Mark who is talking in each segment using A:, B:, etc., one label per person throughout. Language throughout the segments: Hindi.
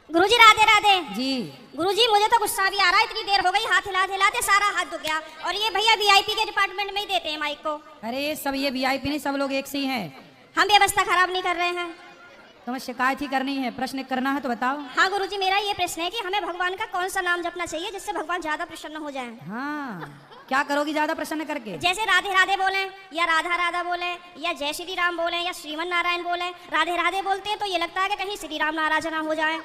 A: गुरुजी राधे राधे
B: जी।
A: गुरुजी मुझे तो गुस्सा भी आ रहा है, इतनी देर हो गई, हाथ हिलाते हिलाते सारा हाथ दुख गया। और ये भैया वीआईपी के डिपार्टमेंट में ही देते हैं माइक को।
B: अरे सब ये वीआईपी नहीं, सब लोग एक से ही हैं।
A: हम व्यवस्था खराब नहीं कर रहे हैं।
B: तुम्हें शिकायत ही करनी है, प्रश्न करना है तो बताओ।
A: हाँ गुरुजी, मेरा ये प्रश्न है कि हमें भगवान का कौन सा नाम जपना चाहिए जिससे भगवान ज्यादा प्रसन्न हो जाए।
B: हाँ, क्या करोगी ज्यादा प्रसन्न करके?
A: जैसे राधे राधे बोले या राधा राधा बोले या जय श्री राम बोले या श्रीमन नारायण बोले। राधे राधे बोलते हैं तो ये लगता है कि कहीं श्री राम नाराज ना हो जाए,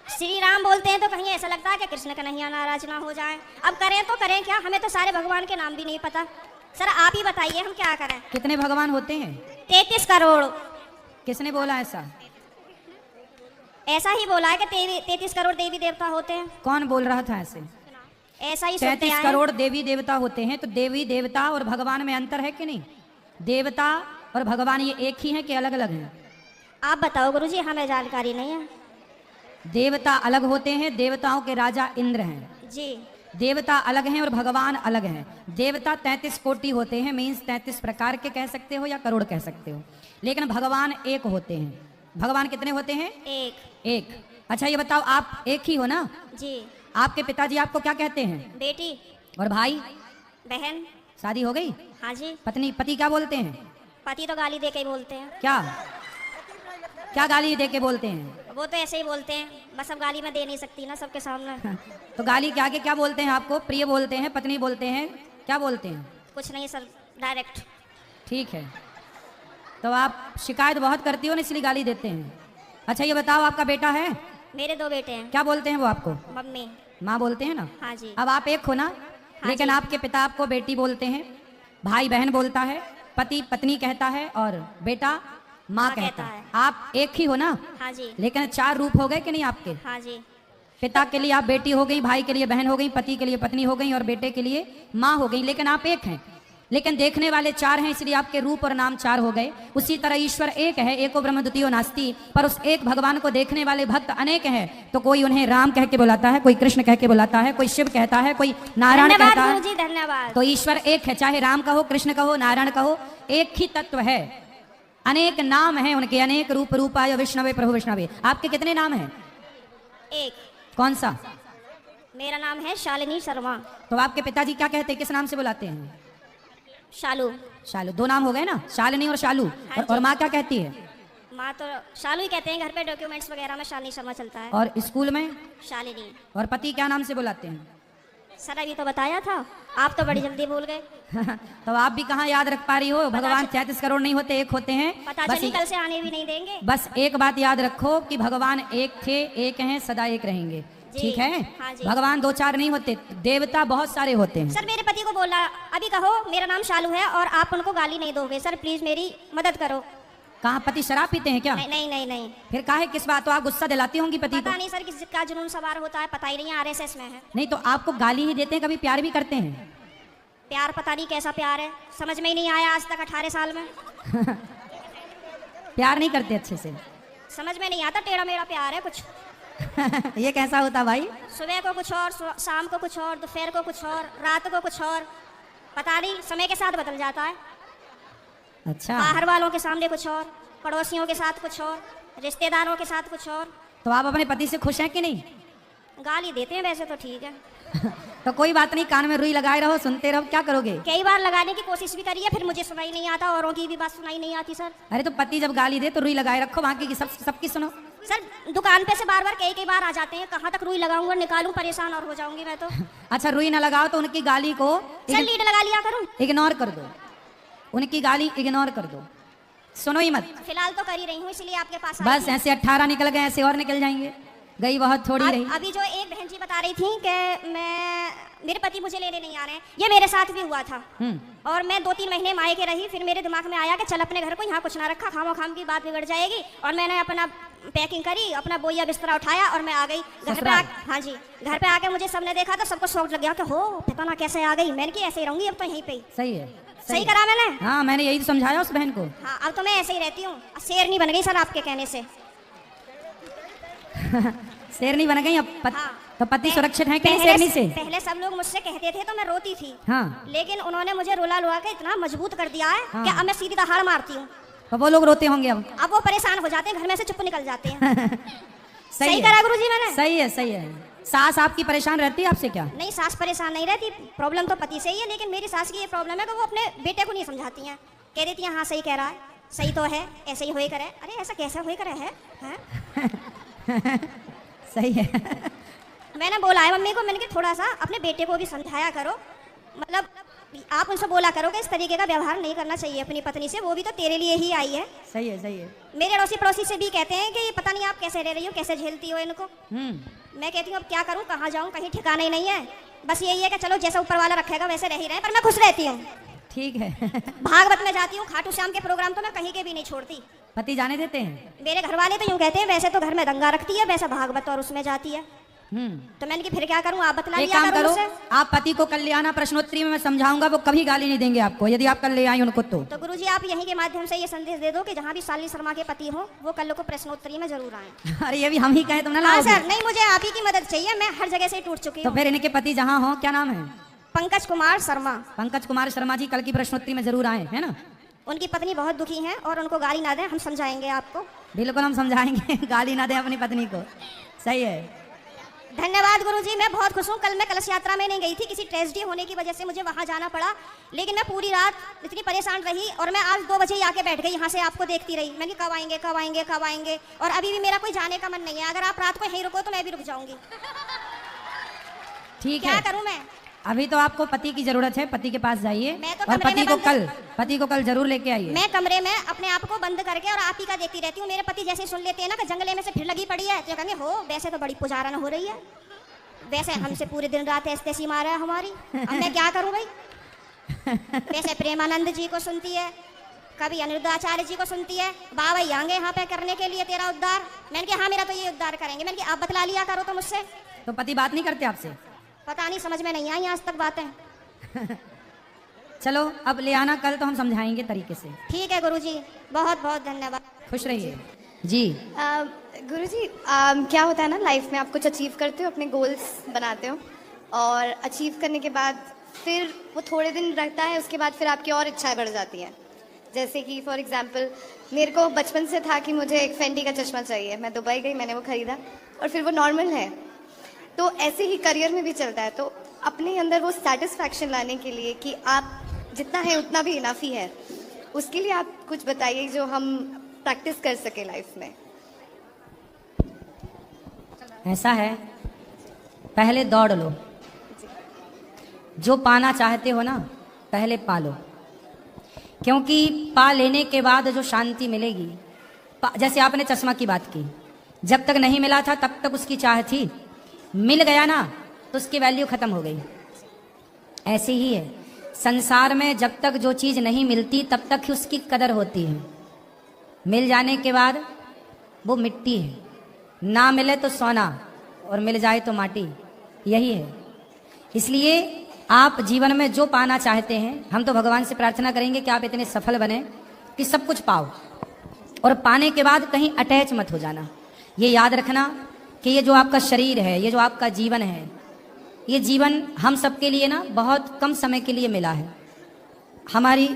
A: श्री राम बोलते हैं तो कहीं ऐसा लगता है कि कृष्ण कन्हैया नाराज ना हो जाए। अब करें तो करें क्या, हमें तो सारे भगवान के नाम भी नहीं पता। सर आप ही बताइए हम क्या करें।
B: कितने भगवान होते हैं?
A: 33 करोड़।
B: किसने बोला ऐसा?
A: ऐसा ही बोला है कि 33 करोड़ देवी देवता होते हैं।
B: कौन बोल रहा था ऐसे?
A: ऐसा ही
B: 33 करोड़ देवी देवता होते हैं, तो देवी देवता और भगवान में अंतर है कि नहीं? देवता और भगवान ये एक ही है कि अलग अलग हैं?
A: आप बताओ गुरुजी, हमें जानकारी नहीं है।
B: देवता अलग होते हैं, देवताओं के राजा इंद्र हैं
A: जी।
B: देवता अलग हैं और भगवान अलग हैं। देवता 33 कोटि होते हैं, मीन्स 33 प्रकार के कह सकते हो या करोड़ कह सकते हो, लेकिन भगवान एक होते हैं। भगवान कितने होते हैं? एक। अच्छा ये बताओ, आप एक ही हो ना?
A: जी।
B: आपके पिताजी आपको क्या कहते हैं?
A: बेटी।
B: और भाई
A: बहन।
B: शादी हो गई?
A: हाँ जी।
B: पति क्या बोलते हैं?
A: पति तो गाली दे के ही बोलते हैं।
B: क्या गाली दे के बोलते हैं?
A: वो तो ऐसे ही बोलते हैं, बस अब गाली मैं दे नहीं सकती ना सबके सामने।
B: तो गाली के आगे क्या बोलते हैं आपको? प्रिय बोलते हैं, पत्नी बोलते हैं, क्या बोलते हैं?
A: कुछ नहीं सर, डायरेक्ट।
B: ठीक है, तो आप शिकायत बहुत करती हो ना, इसलिए गाली देते हैं। अच्छा ये बताओ, आपका बेटा है?
A: मेरे 2 बेटे हैं।
B: क्या बोलते हैं वो आपको?
A: मम्मी।
B: माँ बोलते हैं ना?
A: हाँ जी।
B: अब आप एक हो ना?
A: हाँ
B: लेकिन
A: जी।
B: आपके पिता आपको बेटी बोलते हैं, भाई बहन बोलता है, पति पत्नी कहता है और बेटा माँ कहता है। आप एक ही हो ना?
A: हाँ जी।
B: लेकिन 4 रूप हो गए कि नहीं आपके?
A: हाँ जी।
B: पिता के लिए आप बेटी हो गई, भाई के लिए बहन हो गई, पति के लिए पत्नी हो गई और बेटे के लिए माँ हो गई, लेकिन आप एक हैं। लेकिन देखने वाले 4 हैं, इसलिए आपके रूप और नाम 4 हो गए। उसी तरह ईश्वर एक है, एको ब्रह्म द्वितीयो नास्ति, पर उस एक भगवान को देखने वाले भक्त अनेक हैं। तो कोई उन्हें राम कह के बुलाता है, कोई कृष्ण कह के बुलाता है, कोई शिव कहता है, कोई नारायण कहता है।
A: जी धन्यवाद।
B: तो ईश्वर एक है, चाहे राम कहो, कृष्ण कहो, नारायण कहो, एक ही तत्व है। अनेक नाम हैं उनके, अनेक रूप रूपाय विष्णवे प्रभु विष्णवे। आपके कितने नाम हैं?
A: एक।
B: कौन सा?
A: मेरा नाम है शालिनी शर्मा।
B: तो आपके पिताजी क्या कहते हैं, किस नाम से बुलाते हैं?
A: शालू।
B: शालू। 2 नाम हो गए ना, शालिनी और शालू।
A: हाँ
B: और माँ क्या कहती है?
A: माँ तो शालू ही कहते हैं, घर पे डॉक्यूमेंट्स वगैरह में शालिनी शर्मा चलता है।
B: और स्कूल में?
A: शालिनी।
B: और पति क्या नाम से बुलाते हैं?
A: सर अभी तो बताया था, आप तो बड़ी जल्दी भूल गए।
B: तो आप भी कहाँ याद रख पा रही हो? भगवान 33 करोड़ नहीं होते, एक होते हैं।
A: पता चली कल से आने भी नहीं देंगे।
B: बस एक बात याद रखो कि भगवान एक थे, एक हैं, सदा एक रहेंगे। ठीक है?
A: हाँ जी।
B: भगवान 2-4 नहीं होते, देवता बहुत सारे होते हैं।
A: सर मेरे पति को बोला अभी कहो मेरा नाम शालू है और आप उनको गाली नहीं दोगे। सर प्लीज मेरी मदद करो।
B: कहाँ पति शराब पीते हैं क्या?
A: नहीं नहीं नहीं नहीं।
B: फिर काहे किस बात? तो आप गुस्सा दिलाती होंगी पति को?
A: पता नहीं सर किसी का जुनून सवार होता है, पता ही नहीं, आरएसएस में है।
B: नहीं तो आपको गाली ही देते हैं, कभी प्यार भी करते हैं?
A: प्यार पता नहीं कैसा प्यार है, समझ में ही नहीं आया आज तक 18 साल में।
B: प्यार नहीं करते अच्छे से?
A: समझ में नहीं आता, टेढ़ा मेढ़ा प्यार है कुछ।
B: ये कैसा होता भाई?
A: सुबह को कुछ और, शाम को कुछ और, दोपहर को कुछ और, रात को कुछ और, पता नहीं समय के साथ बदल जाता है।
B: अच्छा।
A: बाहर वालों के सामने कुछ और, पड़ोसियों के साथ कुछ और, रिश्तेदारों के साथ कुछ और।
B: तो आप अपने पति से खुश हैं कि नहीं?
A: गाली देते हैं वैसे तो ठीक है।
B: तो कोई बात नहीं, कान में रुई लगाए रहो, सुनते रहो, क्या करोगे?
A: कई बार लगाने की कोशिश भी करी है, फिर मुझे सुनाई नहीं आता, औरों की भी बात सुनाई नहीं आती सर।
B: अरे तो पति जब गाली दे तो रुई लगाए रखो, बाकी की सबकी सुनो।
A: सर दुकान पे से बार बार कई बार आ जाते हैं, कहाँ तक रुई लगाऊंगा निकालूं, परेशान और हो जाऊंगी मैं तो।
B: अच्छा रुई ना लगाओ तो उनकी गाली को
A: सर लीड लगा लिया करूं?
B: इग्नोर कर दो, उनकी गाली इग्नोर कर दो, सुनो ही मत।
A: फिलहाल तो कर ही रही हूँ, इसलिए आपके पास
B: बस ऐसे 18 निकल गए, ऐसे और निकल जाएंगे, गई बहुत थोड़ी रही।
A: अभी जो एक बहन जी बता रही थी कि मेरे पति मुझे लेने नहीं आ रहे हैं, ये मेरे साथ भी हुआ था। और मैं 2-3 महीने मायके रही, फिर मेरे दिमाग में आया कि चल अपने घर को यहाँ कुछ ना रखा, खामो खाम की बात बिगड़ जाएगी। और मैंने अपना पैकिंग करी, अपना बोया बिस्तरा उठाया और मैं आ गई घर पे। हाँ जी, घर पे आके मुझे सबने देखा तो सबको शौक लग गया कि हो पता ना कैसे आ गई। मैंने कि ऐसे ही रहूंगी अब तो यहीं पे।
B: सही है,
A: सही करा मैंने?
B: हाँ मैंने यही समझाया उस बहन को।
A: हाँ अब तो मैं ऐसे ही रहती हूँ, शेरनी बन गई सर आपके कहने से।
B: शेरनी बन गई अब
A: हाँ।
B: तो पति सुरक्षित है कि नहीं शेरनी से?
A: पहले सब लोग मुझसे कहते थे तो मैं रोती थी।
B: हाँ।
A: लेकिन उन्होंने मुझे रुला लुआ के इतना मजबूत कर दिया है
B: हाँ।
A: कि अब मैं सीधी दहाड़ मारती हूँ।
B: तो वो लोग रोते होंगे अब?
A: अब वो परेशान हो जाते हैं, घर में से चुप निकल जाते हैं। सही करा गुरुजी मैंने?
B: सही है, सही है। सास आपकी परेशान रहती है आपसे क्या?
A: नहीं, सास परेशान नहीं रहती, प्रॉब्लम तो पति से ही है, लेकिन मेरी सास की ये प्रॉब्लम है कि वो अपने बेटे को नहीं समझाती हैं। कह देती हैं हाँ सही कह रहा है, सही तो है, ऐसे ही होए करे। अरे ऐसा कैसे होए करे है?
B: सही है।
A: मैंने बोला है मम्मी को, मैंने कि थोड़ा सा अपने बेटे को भी समझाया करो, मतलब आप उनसे बोला करो कि इस तरीके का व्यवहार नहीं करना चाहिए अपनी पत्नी से, वो भी तो तेरे लिए ही आई है।
B: सही है, सही है।
A: मेरे अड़ोसी पड़ोसी से भी कहते हैं कि ये पता नहीं आप कैसे रह रही हो, कैसे झेलती हो इनको। मैं कहती हूँ अब क्या करूँ, कहाँ जाऊँ, कहीं ठिकाना ही नहीं है। बस यही है कि चलो जैसा ऊपर वाला रखेगा वैसे रह ही रहे, पर मैं खुश रहती हूँ।
B: ठीक है।
A: भागवत में जाती हूँ, खाटू श्याम के प्रोग्राम तो मैं कहीं के भी नहीं छोड़ती।
B: पति जाने देते हैं?
A: मेरे घर वाले तो यूँ कहते हैं वैसे तो घर में दंगा रखती है, वैसा भागवत और उसमें जाती है। तो मैंने कि फिर क्या करूं, आप बतला
B: एक
A: लिया
B: काम करो,
A: मुझसे।
B: आप पति को कल ले आना, प्रश्नोत्तरी में मैं समझाऊंगा, वो कभी गाली नहीं देंगे आपको यदि आप कल ले आई उनको। तो
A: गुरुजी आप यहीं के माध्यम से ये संदेश दे दो कि जहाँ भी शालिनी शर्मा के पति हो वो कल को प्रश्नोत्तरी में जरूर आए।
B: अरे ये भी हम ही कहे तुम ना
A: हाँ
B: लाओगे?
A: सर, नहीं मुझे आप ही की मदद चाहिए, मैं हर जगह से टूट चुकी
B: तो
A: हूँ।
B: फिर इनके पति जहाँ हो, क्या नाम है?
A: पंकज कुमार शर्मा।
B: पंकज कुमार शर्मा जी कल की प्रश्नोत्तरी में जरूर आए, है ना?
A: उनकी पत्नी बहुत दुखी है और उनको गाली ना दें, हम समझाएंगे आपको।
B: बिल्कुल हम समझाएंगे, गाली ना दें अपनी पत्नी को। सही है।
A: धन्यवाद गुरुजी, मैं बहुत खुश हूँ। कल मैं कलश यात्रा में नहीं गई थी, किसी ट्रेजेडी होने की वजह से मुझे वहाँ जाना पड़ा, लेकिन मैं पूरी रात इतनी परेशान रही और मैं आज 2 बजे ही आके बैठ गई यहाँ से, आपको देखती रही। मैं कब आएंगे कब आएंगे कब आएंगे, और अभी भी मेरा कोई जाने का मन नहीं है। अगर आप रात को यहीं रुको तो मैं भी रुक जाऊंगी।
B: ठीक है,
A: क्या करूँ मैं?
B: अभी तो आपको पति की जरूरत है, पति के पास जाइए
A: मैं तो
B: और
A: कमरे में
B: पति को कल जरूर लेके आइए।
A: मैं कमरे में अपने आप को बंद करके और आप ही का देखती रहती हूँ। मेरे पति जैसे सुन लेते हैं ना कि जंगले में से फिर लगी पड़ी है, तो कहेंगे हो वैसे तो बड़ी पुजारन हो रही है, वैसे हमसे पूरे दिन रात ऐसी मारा है हमारी, अब मैं क्या करूँ भाई। वैसे प्रेमानंद जी को सुनती है, कभी अनिरुद्धाचार्य जी को सुनती है, बाबा आएंगे यहाँ पे करने के लिए तेरा उद्धार। मैंने कहा हाँ मेरा तो ये उद्धार करेंगे। मैंने कहा आप बतला लिया करो तो मुझसे।
B: तो पति बात नहीं करते आपसे?
A: पता नहीं, समझ में नहीं आई आज तक बातें।
B: चलो अब ले आना कल, तो हम समझाएंगे तरीके से।
A: ठीक है गुरुजी, बहुत बहुत धन्यवाद।
B: खुश रहिए जी।
C: गुरुजी क्या होता है ना, लाइफ में आप कुछ अचीव करते हो, अपने गोल्स बनाते हो, और अचीव करने के बाद फिर वो थोड़े दिन रहता है, उसके बाद फिर आपकी और इच्छाएं बढ़ जाती हैं। जैसे कि फॉर एग्जांपल मेरे को बचपन से था कि मुझे एक फेंडी का चश्मा चाहिए। मैं दुबई गई, मैंने वो खरीदा और फिर वो नॉर्मल है। तो ऐसे ही करियर में भी चलता है। तो अपने अंदर वो सेटिस्फैक्शन लाने के लिए कि आप जितना है उतना भी इनफ ही है, उसके लिए आप कुछ बताइए जो हम प्रैक्टिस कर सके लाइफ में।
B: ऐसा है, पहले दौड़ लो, जो पाना चाहते हो ना पहले पालो, क्योंकि पा लेने के बाद जो शांति मिलेगी, जैसे आपने चश्मा की बात की, जब तक नहीं मिला था तब तक उसकी चाह थी, मिल गया ना तो उसकी वैल्यू खत्म हो गई। ऐसे ही है संसार में, जब तक जो चीज नहीं मिलती तब तक ही उसकी कदर होती है, मिल जाने के बाद वो मिट्टी है। ना मिले तो सोना और मिल जाए तो माटी, यही है। इसलिए आप जीवन में जो पाना चाहते हैं, हम तो भगवान से प्रार्थना करेंगे कि आप इतने सफल बने कि सब कुछ पाओ, और पाने के बाद कहीं अटैच मत हो जाना। ये याद रखना कि ये जो आपका शरीर है, ये जो आपका जीवन है, ये जीवन हम सबके लिए ना बहुत कम समय के लिए मिला है। हमारी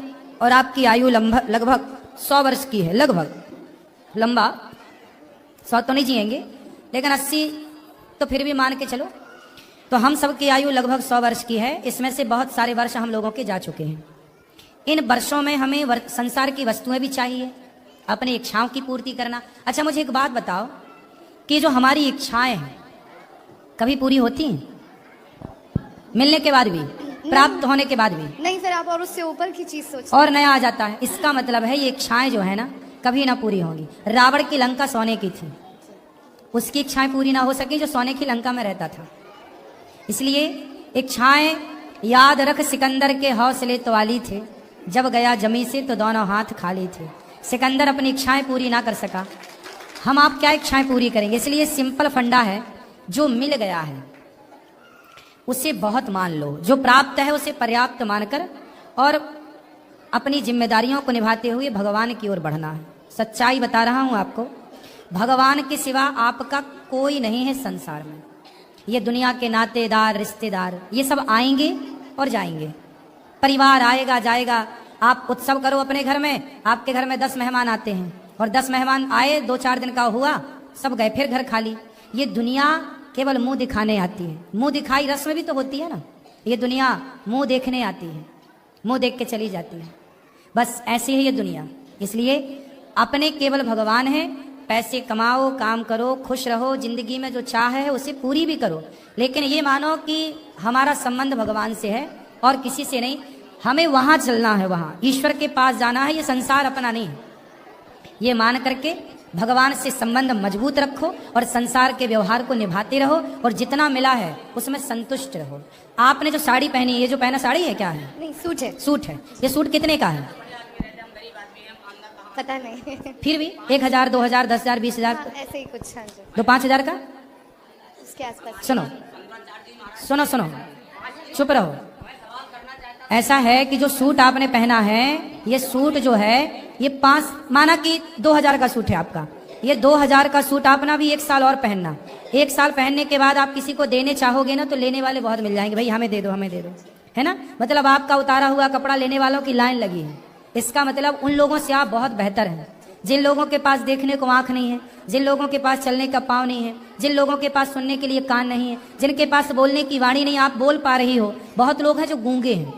B: और आपकी आयु लगभग 100 वर्ष की है, लगभग। लंबा 100 तो नहीं जिएंगे, लेकिन 80 तो फिर भी मान के चलो। तो हम सबकी आयु लगभग 100 वर्ष की है। इसमें से बहुत सारे वर्ष हम लोगों के जा चुके हैं। इन वर्षों में हमें संसार की वस्तुएं भी चाहिए, अपनी इच्छाओं की पूर्ति करना। अच्छा मुझे एक बात बताओ कि जो हमारी इच्छाएं हैं कभी पूरी होती हैं? मिलने के बाद भी, प्राप्त होने के बाद भी
C: नहीं, फिर आप और उससे ऊपर की चीज सोचते
B: और नया आ जाता है। इसका मतलब है ये इच्छाएं जो है ना कभी ना पूरी होंगी। रावण की लंका सोने की थी, उसकी इच्छाएं पूरी ना हो सकी जो सोने की लंका में रहता था। इसलिए इच्छाएं याद रख, सिकंदर के हौसले तो वाली थे, जब गया जमी से तो दोनों हाथ खाली थे। सिकंदर अपनी इच्छाएं पूरी ना कर सका, हम आप क्या इच्छाएं पूरी करेंगे? इसलिए सिंपल फंडा है, जो मिल गया है उसे बहुत मान लो, जो प्राप्त है उसे पर्याप्त मानकर और अपनी जिम्मेदारियों को निभाते हुए भगवान की ओर बढ़ना है। सच्चाई बता रहा हूं आपको, भगवान के सिवा आपका कोई नहीं है संसार में। ये दुनिया के नातेदार, रिश्तेदार, ये सब आएंगे और जाएंगे। परिवार आएगा जाएगा। आप उत्सव करो अपने घर में, आपके घर में 10 मेहमान आते हैं और 10 मेहमान आए, 2-4 दिन का हुआ सब गए, फिर घर खाली। ये दुनिया केवल मुंह दिखाने आती है, मुंह दिखाई रस्म भी तो होती है ना। ये दुनिया मुंह देखने आती है, मुंह देख के चली जाती है। बस ऐसी है ये दुनिया। इसलिए अपने केवल भगवान है। पैसे कमाओ, काम करो, खुश रहो, जिंदगी में जो चाह है उसे पूरी भी करो, लेकिन ये मानो कि हमारा संबंध भगवान से है और किसी से नहीं। हमें वहां चलना है, वहां ईश्वर के पास जाना है। ये संसार अपना नहीं है। ये मान करके भगवान से संबंध मजबूत रखो और संसार के व्यवहार को निभाते रहो और जितना मिला है उसमें संतुष्ट रहो। आपने जो साड़ी पहनी, ये जो पहना साड़ी है क्या है?
C: नहीं, सूट है।
B: सूट है। ये सूट कितने का है?
C: पता नहीं।
B: फिर भी 1000, 2000, 10,000, 20,000,
C: हाँ, ऐसे ही कुछ। हाँ जी,
B: तो 5,000 का।
C: उसके आसपास।
B: सुनो सुनो सुनो, चुप रहो। ऐसा है कि जो सूट आपने पहना है, ये सूट जो है ये 5, माना कि 2000 का सूट है आपका। ये 2000 का सूट आपना भी 1 साल और पहनना। 1 साल पहनने के बाद आप किसी को देने चाहोगे ना, तो लेने वाले बहुत मिल जाएंगे, भाई हमें दे दो, हमें दे दो, है ना। मतलब आपका उतारा हुआ कपड़ा लेने वालों की लाइन लगी है। इसका मतलब उन लोगों से आप बहुत बेहतर हैं जिन लोगों के पास देखने को आंख नहीं है, जिन लोगों के पास चलने का पाँव नहीं है, जिन लोगों के पास सुनने के लिए कान नहीं है, जिनके पास बोलने की वाणी नहीं, आप बोल पा रही हो। बहुत लोग हैं जो गूंगे हैं।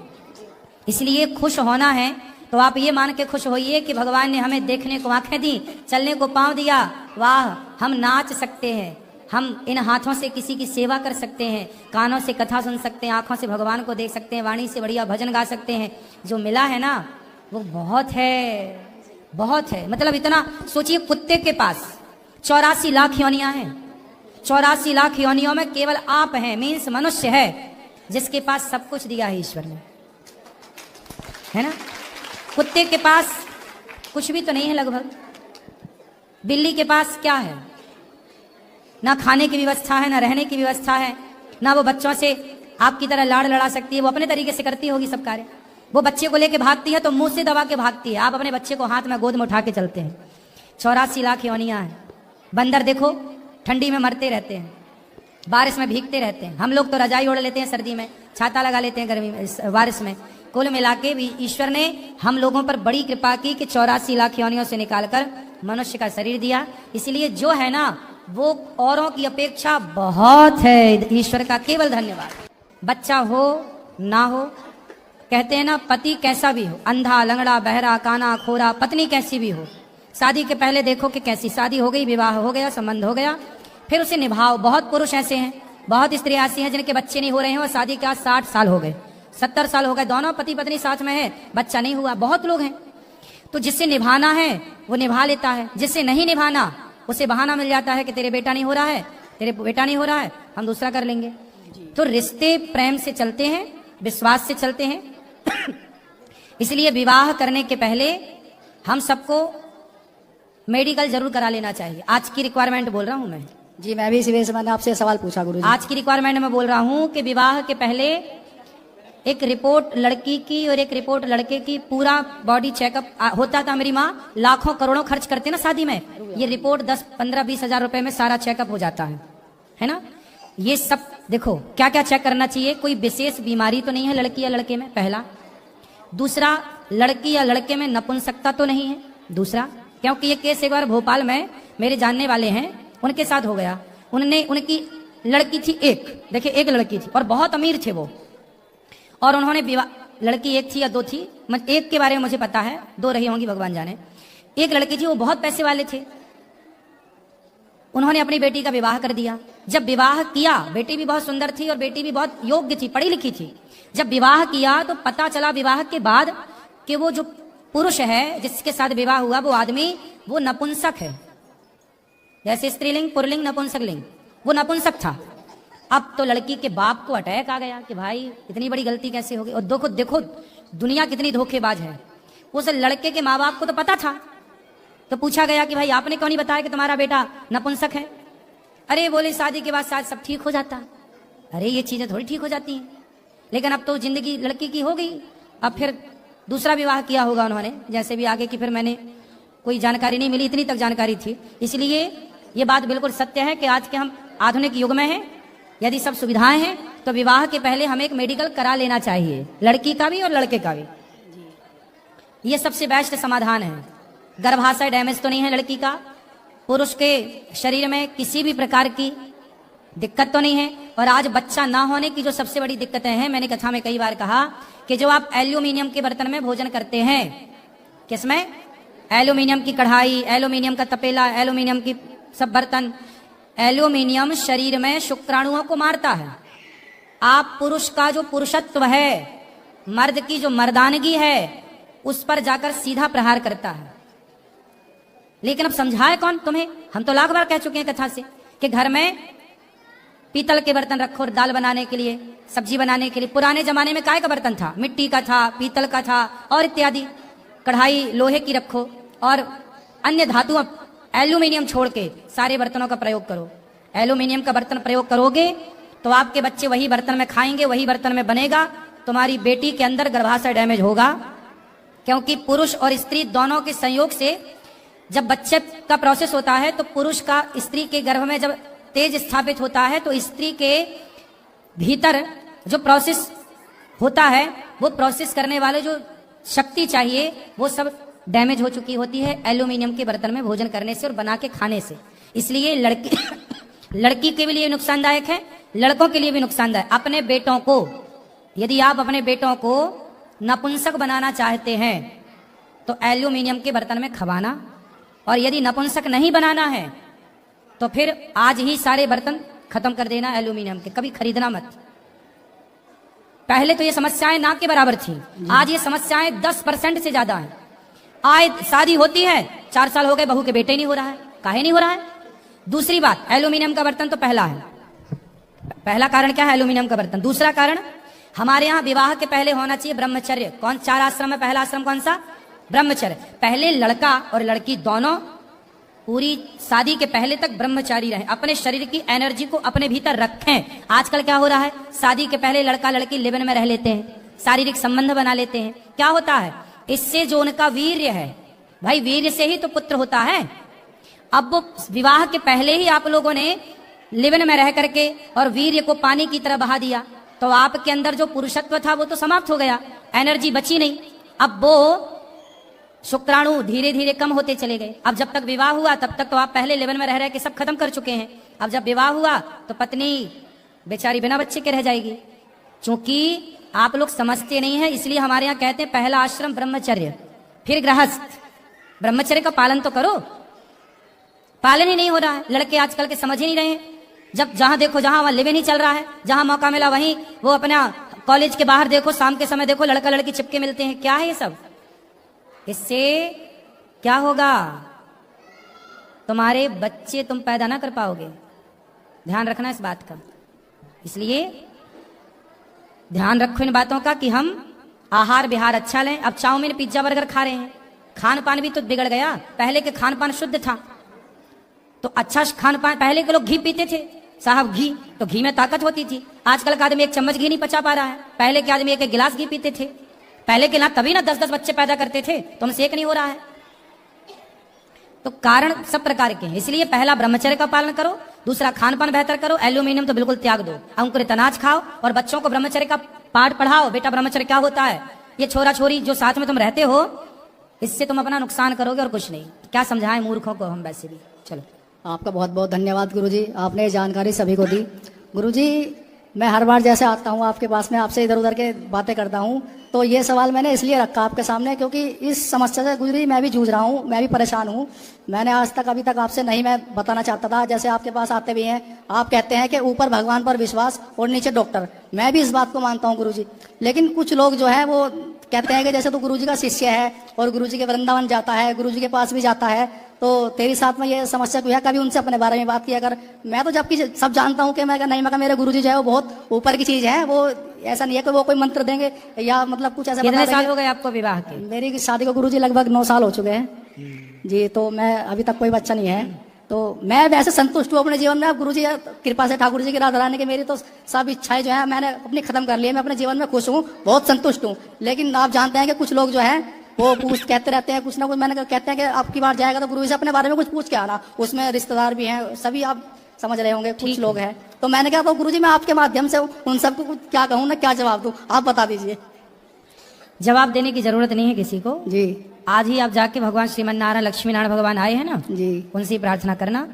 B: इसलिए खुश होना है तो आप ये मान के खुश होइए कि भगवान ने हमें देखने को आंखें दी, चलने को पाँव दिया। वाह, हम नाच सकते हैं, हम इन हाथों से किसी की सेवा कर सकते हैं, कानों से कथा सुन सकते हैं, आंखों से भगवान को देख सकते हैं, वाणी से बढ़िया भजन गा सकते हैं। जो मिला है ना वो बहुत है, बहुत है। मतलब इतना सोचिए, कुत्ते के पास 84 लाख योनियां हैं। 84 लाख योनियों में केवल आप हैं, मीन्स मनुष्य है, जिसके पास सब कुछ दिया है ईश्वर ने, है ना। कुत्ते के पास कुछ भी तो नहीं है लगभग। बिल्ली के पास क्या है? ना खाने की व्यवस्था है, ना रहने की व्यवस्था है, ना वो बच्चों से आपकी तरह लाड़ लड़ा सकती है। वो अपने तरीके से करती होगी सब कार्य। वो बच्चे को लेके भागती है तो मुंह से दबा के भागती है। आप अपने बच्चे को हाथ में गोद में उठा के चलते हैं। 84 लाख योनियां हैं। बंदर देखो ठंडी में मरते रहते हैं, बारिश में भीगते रहते हैं। हम लोग तो रजाई ओढ़ लेते हैं सर्दी में, छाता लगा लेते हैं गर्मी में, बारिश में। कुल मिला के ईश्वर ने हम लोगों पर बड़ी कृपा की कि 84 लाख योनियों से निकालकर मनुष्य का शरीर दिया। इसलिए जो है ना वो औरों की अपेक्षा बहुत है। ईश्वर का केवल धन्यवाद। बच्चा हो ना हो, कहते हैं ना, पति कैसा भी हो, अंधा, लंगड़ा, बहरा, काना, खोरा, पत्नी कैसी भी हो, शादी के पहले देखो कि कैसी शादी हो गई, विवाह हो गया, संबंध हो गया, फिर उसे निभाओ। बहुत पुरुष ऐसे हैं, बहुत स्त्रियां ऐसी हैं जिनके बच्चे नहीं हो रहे हैं और शादी के 60 साल हो गए, 70 साल हो गए, दोनों पति पत्नी साथ में है, बच्चा नहीं हुआ। बहुत लोग हैं। तो जिससे निभाना है वो निभा लेता है, जिससे नहीं निभाना उसे बहाना मिल जाता है कि तेरे बेटा नहीं हो रहा है, तेरे बेटा नहीं हो रहा है, हम दूसरा कर लेंगे। तो रिश्ते प्रेम से चलते हैं, विश्वास से चलते हैं। इसलिए विवाह करने के पहले हम सबको मेडिकल जरूर करा लेना चाहिए। आज की रिक्वायरमेंट बोल रहा हूं मैं
D: जी। मैं भी इसी वजह से मैंने आपसे सवाल पूछा गुरुजी।
B: आज की रिक्वायरमेंट में बोल रहा हूं कि विवाह के पहले एक रिपोर्ट लड़की की और एक रिपोर्ट लड़के की, पूरा बॉडी चेकअप होता था। मेरी माँ लाखों करोड़ों खर्च करते ना शादी में, ये रिपोर्ट 10, 15, 20 हजार रुपए में सारा चेकअप हो जाता है ना। ये सब देखो क्या क्या चेक करना चाहिए। कोई विशेष बीमारी तो नहीं है लड़की या लड़के में, पहला। दूसरा, लड़की या लड़के में नपुंसकता तो नहीं है, दूसरा। क्योंकि ये केस एक बार भोपाल में मेरे जानने वाले हैं, उनके साथ हो गया। उनकी लड़की थी एक, देखिए एक लड़की थी और बहुत अमीर थे वो, और उन्होंने विवाह, लड़की एक थी या 2 थी, एक के बारे में मुझे पता है, 2 रही होंगी भगवान जाने। एक लड़की थी, वो बहुत पैसे वाले थे। उन्होंने अपनी बेटी का विवाह कर दिया। जब विवाह किया, बेटी भी बहुत सुंदर थी और बेटी भी बहुत योग्य थी, पढ़ी लिखी थी। जब विवाह किया तो पता चला विवाह के बाद कि वो जो पुरुष है जिसके साथ विवाह हुआ, वो आदमी वो नपुंसक है। जैसे स्त्रीलिंग, पुरलिंग, नपुंसक लिंग, वो नपुंसक था। अब तो लड़की के बाप को अटैक आ गया कि भाई इतनी बड़ी गलती कैसे हो गई। और देखो दुनिया कितनी धोखेबाज है। उस लड़के के माँ बाप को तो पता था, तो पूछा गया कि भाई आपने क्यों नहीं बताया कि तुम्हारा बेटा नपुंसक है। अरे बोले शादी के बाद शायद सब ठीक हो जाता। अरे ये चीजें थोड़ी ठीक हो जाती हैं। लेकिन अब तो जिंदगी लड़की की हो गई। अब फिर दूसरा विवाह किया होगा उन्होंने, जैसे भी आगे की फिर मैंने कोई जानकारी नहीं मिली, इतनी तक जानकारी थी। इसलिए ये बात बिल्कुल सत्य है कि आज के हम आधुनिक युग में हैं। यदि सब सुविधाएं हैं तो विवाह के पहले हमें एक मेडिकल करा लेना चाहिए, लड़की का भी और लड़के का भी। ये सबसे बेस्ट समाधान है। गर्भाशय डैमेज तो नहीं है लड़की का, पुरुष के शरीर में किसी भी प्रकार की दिक्कत तो नहीं है। और आज बच्चा ना होने की जो सबसे बड़ी दिक्कतें हैं, मैंने कथा में कई बार कहा कि जो आप एल्यूमिनियम के बर्तन में भोजन करते हैं, किसमें, एल्यूमिनियम की कढ़ाई, एल्यूमिनियम का तपेला, एल्यूमिनियम की सब बर्तन, एल्यूमिनियम शरीर में शुक्राणुओं को मारता है। आप पुरुष का जो पुरुषत्व है, मर्द की जो मर्दानगी है, उस पर जाकर सीधा प्रहार करता है। लेकिन अब समझाए कौन तुम्हें? हम तो लाख बार कह चुके हैं कथा से कि घर में पीतल के बर्तन रखो, दाल बनाने के लिए, सब्जी बनाने के लिए। पुराने जमाने में काय का बर्तन था? मिट्टी का था, पीतल का था और इत्यादि। कढ़ाई लोहे की रखो और अन्य धातु, एल्यूमिनियम छोड़ के सारे बर्तनों का प्रयोग करो। एल्यूमिनियम का बर्तन प्रयोग करोगे तो आपके बच्चे वही बर्तन में खाएंगे, वही बर्तन में बनेगा। तुम्हारी बेटी के अंदर गर्भाशय डैमेज होगा, क्योंकि पुरुष और स्त्री दोनों के संयोग से जब बच्चे का प्रोसेस होता है तो पुरुष का स्त्री के गर्भ में जब तेज स्थापित होता है तो स्त्री के भीतर जो प्रोसेस होता है, वो प्रोसेस करने वाले जो शक्ति चाहिए, वो सब डैमेज हो चुकी होती है एल्यूमिनियम के बर्तन में भोजन करने से और बना के खाने से। इसलिए लड़की के लिए नुकसानदायक है, लड़कों के लिए भी नुकसानदायक। अपने बेटों को, यदि आप अपने बेटों को नपुंसक बनाना चाहते हैं तो एल्यूमिनियम के बर्तन में खवाना, और यदि नपुंसक नहीं बनाना है तो फिर आज ही सारे बर्तन खत्म कर देना एल्यूमिनियम के, कभी खरीदना मत। पहले तो ये समस्याएं ना के बराबर थी, आज ये समस्याएं 10% से ज्यादा हैं। आए शादी होती है, 4 साल हो गए, बहू के बेटे नहीं हो रहा है। काहे नहीं हो रहा है? दूसरी बात, एल्यूमिनियम का बर्तन तो पहला है, पहला कारण क्या है? एल्यूमिनियम का बर्तन। दूसरा कारण, हमारे यहाँ विवाह के पहले होना चाहिए ब्रह्मचर्य। कौन? 4 आश्रम में पहला आश्रम कौन सा? ब्रह्मचर्य। पहले लड़का और लड़की दोनों पूरी शादी के पहले तक ब्रह्मचारी रहें, अपने शरीर की एनर्जी को अपने भीतर रखें। आजकल क्या हो रहा है? शादी के पहले लड़का लड़की लिव-इन में रह लेते हैं, शारीरिक संबंध बना लेते हैं। क्या होता है? इससे जो उनका वीर्य है, भाई वीर्य से ही तो पुत्र होता है। अब वो विवाह के पहले ही आप लोगों ने लिव-इन में रह करके और वीर्य को पानी की तरह बहा दिया, तो आपके अंदर जो पुरुषत्व था वो तो समाप्त हो गया, एनर्जी बची नहीं। अब वो शुक्राणु धीरे धीरे कम होते चले गए। अब जब तक विवाह हुआ तब तक तो आप पहले लेवन में रह रहे के सब खत्म कर चुके हैं। अब जब विवाह हुआ तो पत्नी बेचारी बिना बच्चे के रह जाएगी। क्योंकि आप लोग समझते नहीं है, इसलिए हमारे यहाँ कहते हैं पहला आश्रम ब्रह्मचर्य, फिर गृहस्थ। ब्रह्मचर्य का पालन तो करो, पालन ही नहीं हो रहा है। लड़के आजकल के समझ ही नहीं रहे हैं। जब जहां देखो जहां वहां लिव-इन ही चल रहा है, जहां मौका मिला वहीं वो अपना कॉलेज के बाहर देखो, शाम के समय देखो लड़का लड़की चिपके मिलते हैं। क्या है ये सब? इससे क्या होगा? तुम्हारे बच्चे तुम पैदा ना कर पाओगे। ध्यान रखना इस बात का। इसलिए ध्यान रखो इन बातों का कि हम आहार विहार अच्छा लें। अब चाउमीन पिज्जा बर्गर खा रहे हैं, खान पान भी तो बिगड़ गया। पहले के खान पान शुद्ध था, तो अच्छा खान पान। पहले के लोग घी पीते थे साहब, घी तो घी में ताकत होती थी। आजकल का आदमी 1 चम्मच घी नहीं पचा पा रहा है। पहले के आदमी 1 गिलास घी पीते थे। पहले के ना तभी ना 10-10 बच्चे पैदा करते थे, तो हमसे एक नहीं हो रहा है। तो कारण सब प्रकार के हैं। इसलिए पहला ब्रह्मचर्य का पालन करो, दूसरा खान पान बेहतर करो, एल्यूमिनियम तो बिल्कुल त्याग दो, अंकुरित अनाज खाओ और बच्चों को ब्रह्मचर्य का पाठ पढ़ाओ। बेटा ब्रह्मचर्य क्या होता है? ये छोरा छोरी जो साथ में तुम रहते हो, इससे तुम अपना नुकसान करोगे और कुछ नहीं। क्या समझाएं मूर्खों को हम? वैसे भी चलो।
D: आपका बहुत बहुत धन्यवाद गुरुजी, आपने ये जानकारी सभी को दी। गुरुजी, मैं हर बार जैसे आता हूँ आपके पास में, आपसे इधर उधर के बातें करता हूँ, तो ये सवाल मैंने इसलिए रखा आपके सामने क्योंकि इस समस्या से गुरुजी मैं भी जूझ रहा हूँ, मैं भी परेशान हूँ। मैंने आज तक अभी तक आपसे नहीं मैं बताना चाहता था। जैसे आपके पास आते भी हैं, आप कहते हैं कि ऊपर भगवान पर विश्वास और नीचे डॉक्टर। मैं भी इस बात को मानता हूँ गुरुजी, लेकिन कुछ लोग जो है वो कहते हैं कि जैसे तू गुरुजी का शिष्य है और गुरुजी के वृंदावन जाता है, गुरुजी के पास भी जाता है, तो तेरे साथ में ये समस्या क्यों है? कभी उनसे अपने बारे में बात किया कर। मैं तो जबकि सब जानता हूँ कि मैं नहीं, मैं मेरे गुरुजी जो है वो बहुत ऊपर की चीज है। वो ऐसा नहीं है कि वो कोई मंत्र देंगे या मतलब कुछ ऐसा।
B: कितने साल हो गए आपको विवाह के?
D: मेरी शादी को गुरुजी लगभग 9 साल हो चुके हैं जी। तो मैं अभी तक कोई बच्चा नहीं है, तो मैं वैसे संतुष्ट हूँ अपने जीवन में। अब गुरुजी कृपा से, ठाकुर जी की राधा रानी की, मेरी तो सब इच्छाएं जो है मैंने अपनी खत्म कर ली है। मैं अपने जीवन में खुश हूँ, बहुत संतुष्ट हूँ। लेकिन आप जानते हैं कि कुछ लोग जो है वो कहते रहते हैं कुछ ना कुछ। मैंने कहते हैं कि आपकी बार जाएगा तो गुरुजी से अपने बारे में कुछ पूछ के आना। उसमें रिश्तेदार भी हैं, सभी आप समझ रहे होंगे, कुछ लोग हैं। तो मैंने कहा तो गुरुजी मैं आपके माध्यम से उन सबको क्या कहूँ ना, क्या जवाब दूँ, आप बता दीजिए।
B: जवाब देने की जरूरत नहीं है किसी को
D: जी।
B: आज ही आप जाके भगवान श्रीमन नारायण लक्ष्मी नारायण भगवान आए हैं ना,
D: जी
B: उनसे प्रार्थना करना।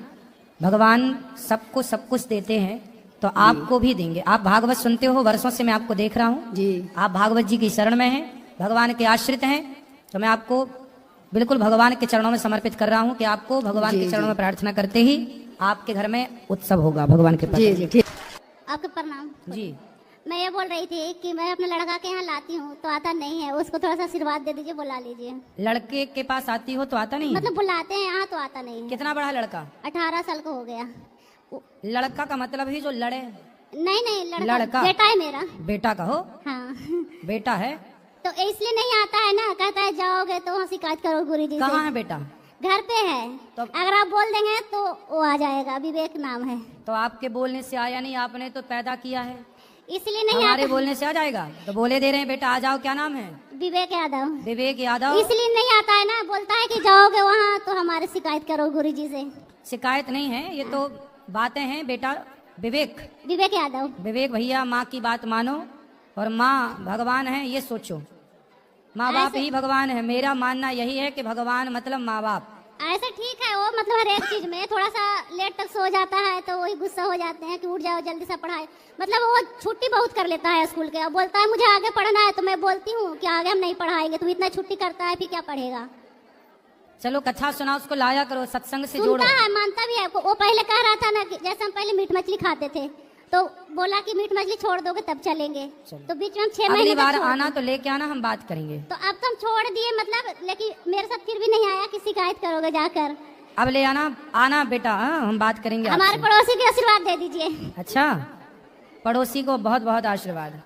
B: भगवान सबको सब कुछ देते हैं तो आपको भी देंगे। आप भागवत सुनते हो, वर्षों से मैं आपको देख रहा हूँ,
D: जी
B: आप भागवत जी की शरण में हैं, भगवान के आश्रित हैं, तो मैं आपको बिल्कुल भगवान के चरणों में समर्पित कर रहा हूँ कि आपको भगवान
D: जी,
B: के चरणों
D: जी।
B: में प्रार्थना करते ही आपके घर में उत्सव होगा भगवान के
D: जी जी ठीक।
E: आपके प्रणाम।
B: जी।
E: मैं ये बोल रही थी कि मैं अपने लड़का के यहाँ लाती हूँ तो आता नहीं है, उसको थोड़ा सा आशीर्वाद दे दीजिए, बुला लीजिए।
B: लड़के के पास आती हो तो आता नहीं है?
E: मतलब बुलाते हैं यहाँ तो आता नहीं है।
B: कितना बड़ा लड़का?
E: 18 साल का हो गया।
B: लड़का का मतलब ही जो लड़े?
E: नहीं नहीं, लड़का
B: लड़का।
E: बेटा है मेरा।
B: बेटा का हो?
E: हाँ
B: बेटा है
E: तो इसलिए नहीं आता है ना, कहता है जाओगे तो वहाँ शिकायत करो गुरुजी से।
B: कहाँ है बेटा?
E: घर पे है,
B: तो
E: अगर आप बोल देंगे तो वो आ जाएगा। विवेक नाम है।
B: तो आपके बोलने से आया नहीं, आपने तो पैदा किया है,
E: इसलिए नहीं
B: हमारे
E: आता।
B: बोलने से आ जाएगा? तो बोले दे रहे हैं बेटा आ जाओ, क्या नाम है?
E: विवेक यादव।
B: विवेक यादव।
E: इसलिए नहीं आता है ना, बोलता है कि जाओगे वहाँ तो हमारे शिकायत करो गुरुजी से।
B: शिकायत नहीं है, ये तो बातें हैं बेटा। विवेक,
E: विवेक यादव।
B: विवेक भैया, माँ की बात मानो और माँ भगवान है ये सोचो। माँ बाप ही भगवान है। मेरा मानना यही है कि भगवान मतलब माँ बाप।
E: ऐसा ठीक है, वो मतलब हर एक चीज में थोड़ा सा लेट तक सो जाता है तो वही गुस्सा हो जाते हैं कि उठ जाओ जल्दी से पढ़ाई। मतलब वो छुट्टी बहुत कर लेता है स्कूल के, और बोलता है मुझे आगे पढ़ना है, तो मैं बोलती हूँ कि आगे हम नहीं पढ़ाएंगे, तू इतना छुट्टी करता है फिर क्या पढ़ेगा।
B: चलो कथा सुना, उसको लाया करो, सत्संग से जोड़ो।
E: सुनता है, मानता भी है। वो पहले कह रहा था ना कि जैसे हम पहले मीट मछली खाते थे तो बोला कि मीट मछली छोड़ दोगे तब चलेंगे। तो बीच में हम 6 महीने
B: अगली
E: तक
B: बार
E: छोड़
B: आना
E: दिए।
B: तो लेके आना, हम बात करेंगे।
E: तो अब तो हम छोड़ दिए मतलब, लेकिन मेरे साथ फिर भी नहीं आया कि शिकायत करोगे जाकर।
B: अब ले आना, आना बेटा, हाँ, हम बात करेंगे
E: हमारे
B: आपसे।
E: पड़ोसी के आशीर्वाद दे दीजिए।
B: अच्छा, पड़ोसी को बहुत बहुत आशीर्वाद।